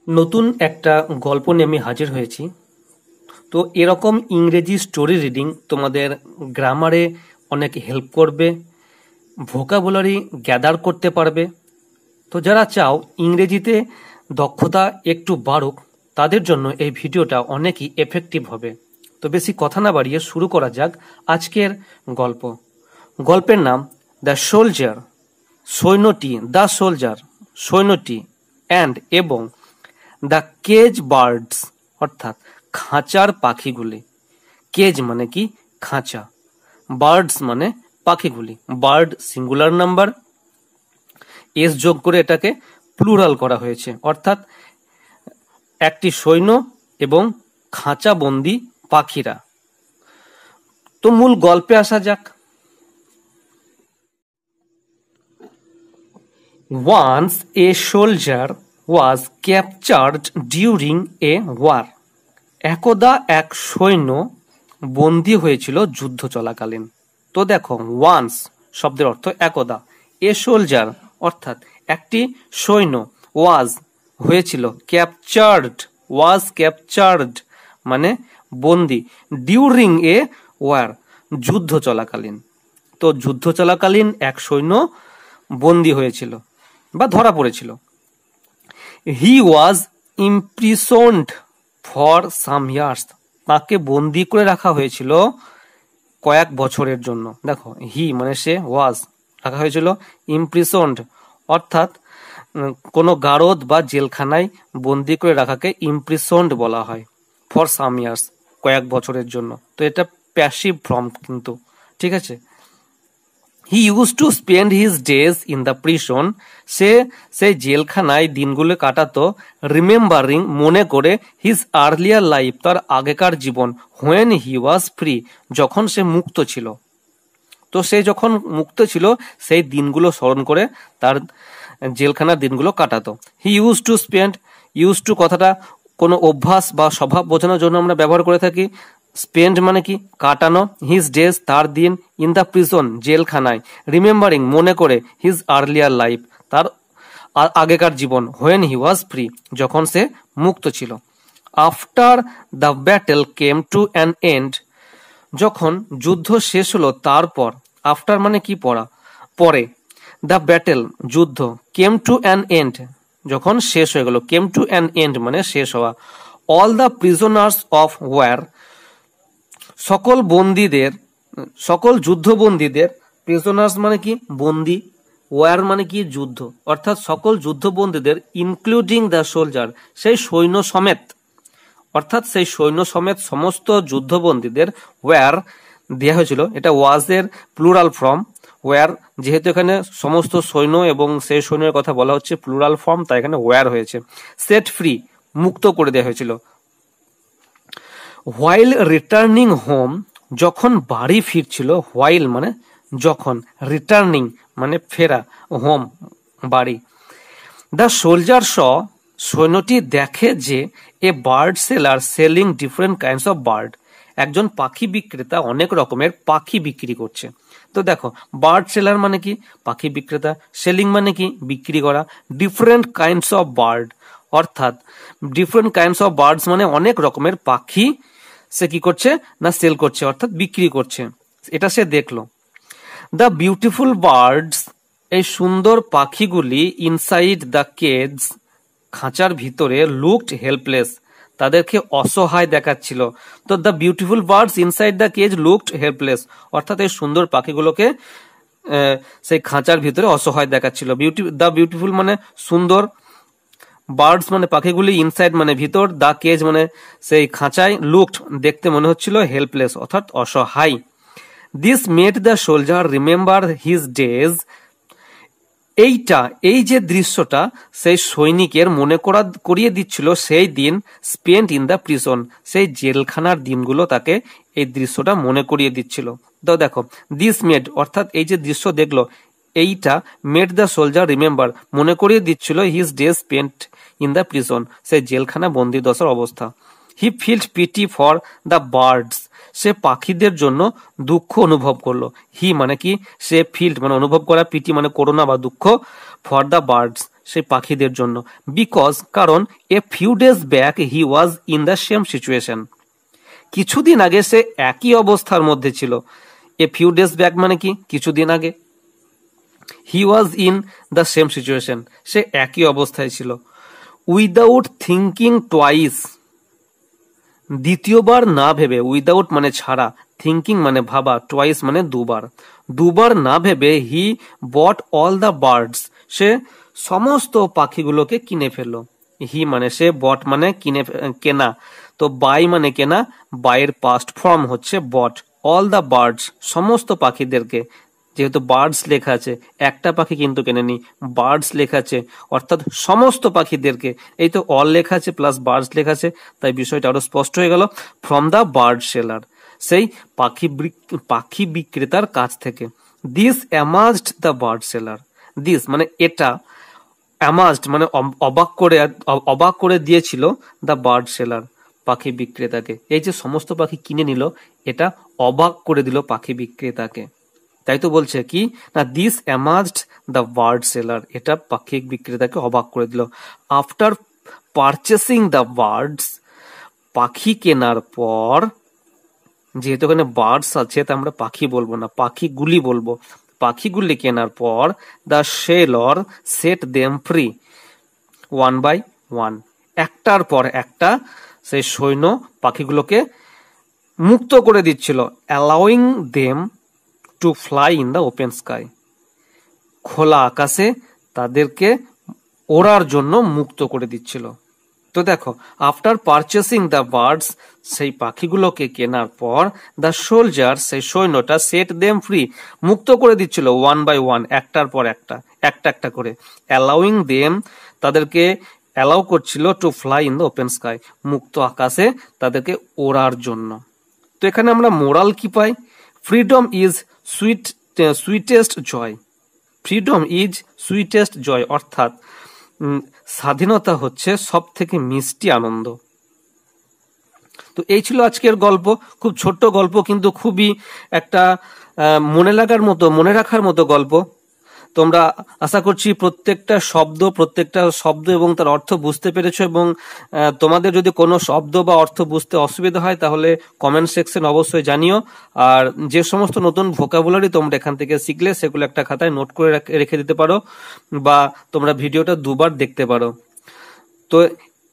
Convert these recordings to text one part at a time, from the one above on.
নতুন একটা গল্প নিয়ে আমি হাজির হয়েছি। তো এরকম ইংরেজি স্টোরি রিডিং তোমাদের গ্রামারে অনেক হেল্প করবে, ভোকাবুলারি গ্যাদার করতে পারবে। তো যারা চাও ইংরেজিতে দক্ষতা একটু বাড়ুক, তাদের জন্য এই ভিডিওটা অনেকই এফেক্টিভ হবে। তো বেশি কথা না বাড়িয়ে শুরু করা যাক আজকের গল্প। গল্পের নাম দ্য সোলজার, সৈন্যটি, দ্য সোলজার সৈন্যটি, অ্যান্ড এবং দ্য কেজ বার্ডস অর্থাৎ খাঁচার পাখিগুলি। কেজ মানে কি? খাঁচা। বার্ডস মানে পাখিগুলি। বার্ড সিঙ্গুলার নাম্বার, এস যোগ করে এটাকে প্লুরাল করা হয়েছে, অর্থাৎ একটি সৈন্য এবং খাঁচাবন্দি পাখিরা। তো মূল গল্পে আসা যাক। Once a soldier was captured during a war. একদা এক সৈন্য বন্দী হয়েছিল যুদ্ধ চলাকালীন। তো দেখো, ওয়ান্স শব্দের অর্থ একদা, এ সোলজার অর্থাৎ একটি সৈন্য, ওয়াজ হয়েছিল, ক্যাপচার্ড মানে বন্দী, ডিউরিং এ ওয়ার যুদ্ধ চলাকালীন। তো যুদ্ধ চলাকালীন এক সৈন্য বন্দী হয়েছিল বা ধরা পড়েছিল। হি ওয়াজ ইমপ্রিসন্ড ফর সাম ইয়ার্স, তাকে বন্দি করে রাখা হয়েছিল কয়েক বছরের জন্য। দেখো, হি মানে সে, ওয়াজ রাখা হয়েছিল, ইমপ্রিসন্ড অর্থাৎ কোনো গারদ বা জেলখানায় বন্দি করে রাখাকে ইমপ্রিসন্ড বলা হয়। ফর সাম ইয়ার্স কয়েক বছরের জন্য। তো এটা প্যাসিভ ফর্ম কিন্তু, ঠিক আছে। He used to spend his days in the prison, সে সেই জেলখানায় দিনগুলো কাটাতো, রিমেম্বারিং মনে করে, হিজ আর্লিয়ার লাইফ তার আগেকার জীবন, হোয়েন হি ওয়াজ ফ্রি যখন সে মুক্ত ছিল। তো সে যখন মুক্ত ছিল সেই দিনগুলো স্মরণ করে তার জেলখানার দিনগুলো কাটাতো। He used to spend, used to কথাটা কোনো অভ্যাস বা স্বভাব বোঝানোর জন্য আমরা ব্যবহার করে থাকি। স্পেন্ড মানে কি? কাটানো। হিজ ডেজ তার দিন, ইন দ্য প্রিজন জেলখানায়, রিমেম্বারিং মনে করে, হিজ আর্লিয়ার লাইফ তার আগেকার জীবন, হোয়েন হি ওয়াজ ফ্রি যখন সে মুক্ত ছিল। After the battle came to an end, যখন যুদ্ধ শেষ হলো তারপর, আফটার মানে কি? পরে, দ্য ব্যাটেল যুদ্ধ, কেম টু অ্যান এন্ড যখন শেষ হয়ে গেল, কেম টু অ্যান এন্ড মানে শেষ হওয়া। All the prisoners of war, সকল যুদ্ধবন্দীদের, প্রিজনার্স মানে কি? বন্দী, ওয়ার মানে কি? যুদ্ধ, অর্থাৎ সকল যুদ্ধবন্দীদের, ইনক্লুডিং দ্য সোলজার সেই সৈন্য সমেত, অর্থাৎ সেই সৈন্য সমেত সমস্ত যুদ্ধবন্দীদের ওয়ার দেওয়া হয়েছিল। এটা ওয়াজের প্লুরাল ফর্ম, ওয়ার, যেহেতু এখানে সমস্ত সৈন্য এবং সেই সৈন্যের কথা বলা হচ্ছে প্লুরাল ফর্ম, তাই এখানে ওয়ার হয়েছে। সেট ফ্রি মুক্ত করে দেওয়া হয়েছিল। হোয়াইল রিটার্নিং হোম, যখন বাড়ি ফিরছিল, হোয়াইল মানে যখন, রিটার্নিং মানে ফেরা, হোম বাড়ি। দ্য সোলজার স, সৈন্যটি দেখে যে, a bird seller selling different kinds of bird, একজন পাখি বিক্রেতা অনেক রকমের পাখি বিক্রি করছে। তো দেখো, বার্ড সেলার মানে কি? পাখি বিক্রেতা। সেলিং মানে কি? বিক্রি করা। ডিফারেন্ট কাইন্ডস অফ বার্ড অর্থাৎ ডিফারেন্ট কাইন্ডস অফ বার্ডস মানে অনেক রকমের পাখি সে কি করছে না, সেল করছে অর্থাৎ বিক্রি করছে। এটা সে দেখলো। দ্য বিউটিফুল বার্ডস, এই সুন্দর পাখিগুলি, ইনসাইড দ্য কেজ খাঁচার ভিতরে, লুকড হেল্পলেস তাদেরকে অসহায় দেখাচ্ছিল। তো the beautiful birds inside the cage looked helpless অর্থাৎ এই সুন্দর পাখিগুলোকে সেই খাঁচার ভিতরে অসহায় দেখাচ্ছিল। দ্য বিউটিফুল মানে সুন্দর, বার্ডস মানে পাখিগুলি, ইনসাইড মানে ভিতর, দ্য কেজ মানে সেই খাঁচায়, লুকড দেখতে মনে হচ্ছিল, হেল্পলেস অর্থাৎ অসহায়। This made the soldier remember his days, এই যে দৃশ্যটা সেই সৈনিকের মনে করিয়ে দিচ্ছিল সেই দিন, স্পেন্ট ইন দ্য প্রিজন সেই জেলখানার দিনগুলো তাকে এই দৃশ্যটা মনে করিয়ে দিচ্ছিল। তো দেখো, দিস মেড অর্থাৎ এই যে দৃশ্য দেখলো, এইটা মেড দ্য সোলজার রিমেম্বার মনে করিয়ে দিচ্ছিল, his day spent in the prison সেই জেলখানা বন্দি দশার অবস্থা। He felt pity for the birds, সে পাখিদের জন্য দুঃখ অনুভব করলো। হি মানে কি? সে ফিল্ড মানে অনুভব করা, পিটি মানে করোনা বা দুঃখ, ফর দ্য বার্ডস সেই পাখিদের জন্য, বিকজ কারণ a few days back he was in the same situation, কিছুদিন আগে সে একই অবস্থার মধ্যে ছিল। এ ফিউ ডেজ ব্যাক মানে কি, কিছুদিন আগে। He was in the same situation, সে একই অবস্থায় ছিল। উইদাউট থিঙ্কিং টুয়াইস, দ্বিতীয়বার না ভেবে, উইদাউট মানে ছাড়া, থিঙ্কিং মানে ভাবা, টুয়াইস মানে দুবার, দুবার না ভেবে হি বট অল দ্য বার্ডস, সে সমস্ত পাখিগুলোকে কিনে ফেললো। হি মানে সে, বট মানে কেনা, তো বাই মানে কেনা, বাইয়ের পাস্ট ফর্ম হচ্ছে বট। অল দ্য বার্ডস, সমস্ত পাখিদেরকে, যেহেতু বার্ডস লেখা আছে, একটা পাখি কিন্তু কেনেনি, বার্ডস লেখা আছে, অর্থাৎ সমস্ত পাখিদেরকে, এই তো অল লেখা আছে প্লাস বার্ডস লেখা আছে, তাই বিষয়টা আরো স্পষ্ট হয়ে গেল। ফ্রম দ্য বার্ড সেলার, সেই পাখি বিক্রেতার কাছ থেকে। This amazed the bird seller, this মানে এটা, অ্যামাজড মানে অবাক করে দিয়েছিল দ্য বার্ড সেলার, পাখি বিক্রেতাকে। এই যে সমস্ত পাখি কিনে নিল, এটা অবাক করে দিল পাখি বিক্রেতাকে। তাই তো বলছে কি না, this amazed the bird seller, এটা পাখি বিক্রেতাকে অবাক করে দিল। আফটার পারচেসিং দ্য বার্ডস, পাখি কেনার পর, যেহেতু এখানে বার্ডস আছে তাই আমরা পাখি বলবো না, পাখিগুলি বলবো। পাখিগুলি কেনার পর the seller set them free one by one, একটার পর একটা সেই সৈন্য পাখিগুলোকে মুক্ত করে দিচ্ছিল। Allowing them to fly in the open sky, খোলা আকাশে তাদেরকে ওড়ার জন্য মুক্ত করে দিচ্ছিল। তো দেখো, আফটার পারচেসিং দ্য বার্ডস, সেই পাখিগুলোকে কেনার পর, দ্য সোলজার সেই সৈন্যটা, সেট দেম ফ্রি মুক্ত করে দিচ্ছিল, ওয়ান বাই ওয়ান একটার পর একটা, একটা একটা করে। অ্যালাউইং দেম তাদেরকে অ্যালাউ করছিল, two fly in the open sky মুক্ত আকাশে তাদেরকে ওড়ার জন্য। তো এখানে আমরা মোরাল কি পাই? Freedom is sweetest joy, freedom is sweetest joy, অর্থাৎ স্বাধীনতা হচ্ছে সব থেকে মিষ্টি আনন্দ। তো এই ছিল আজকের গল্প, খুব ছোট্ট গল্প কিন্তু খুবই একটা মনে রাখার মতো গল্প। তোমরা আশা করছি প্রত্যেকটা শব্দ এবং তার অর্থ বুঝতে পেরেছো, এবং তোমাদের যদি কোনো শব্দ বা অর্থ বুঝতে অসুবিধা হয় তাহলে কমেন্ট সেকশন অবশ্যই জানিও। আর যে সমস্ত নতুন ভোকাবুলারি তোমরা এখান থেকে শিখলে সেগুলো একটা খাতায় নোট করে রেখে দিতে পারো, বা তোমরা ভিডিওটা দুবার দেখতে পারো। তো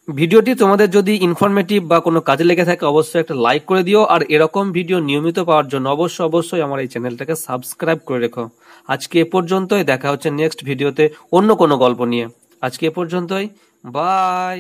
ভিডিওটি তোমাদের যদি ইনফরমেটিভ বা কোনো কাজে লেগে থাকে অবশ্যই একটা লাইক করে দিও, আর এরকম ভিডিও নিয়মিত পাওয়ার জন্য অবশ্যই আমার এই চ্যানেলটাকে সাবস্ক্রাইব করে রেখো। আজকে এ পর্যন্তই, দেখা হচ্ছে নেক্সট ভিডিওতে অন্য কোনো গল্প নিয়ে। আজকে এ পর্যন্তই, বাই।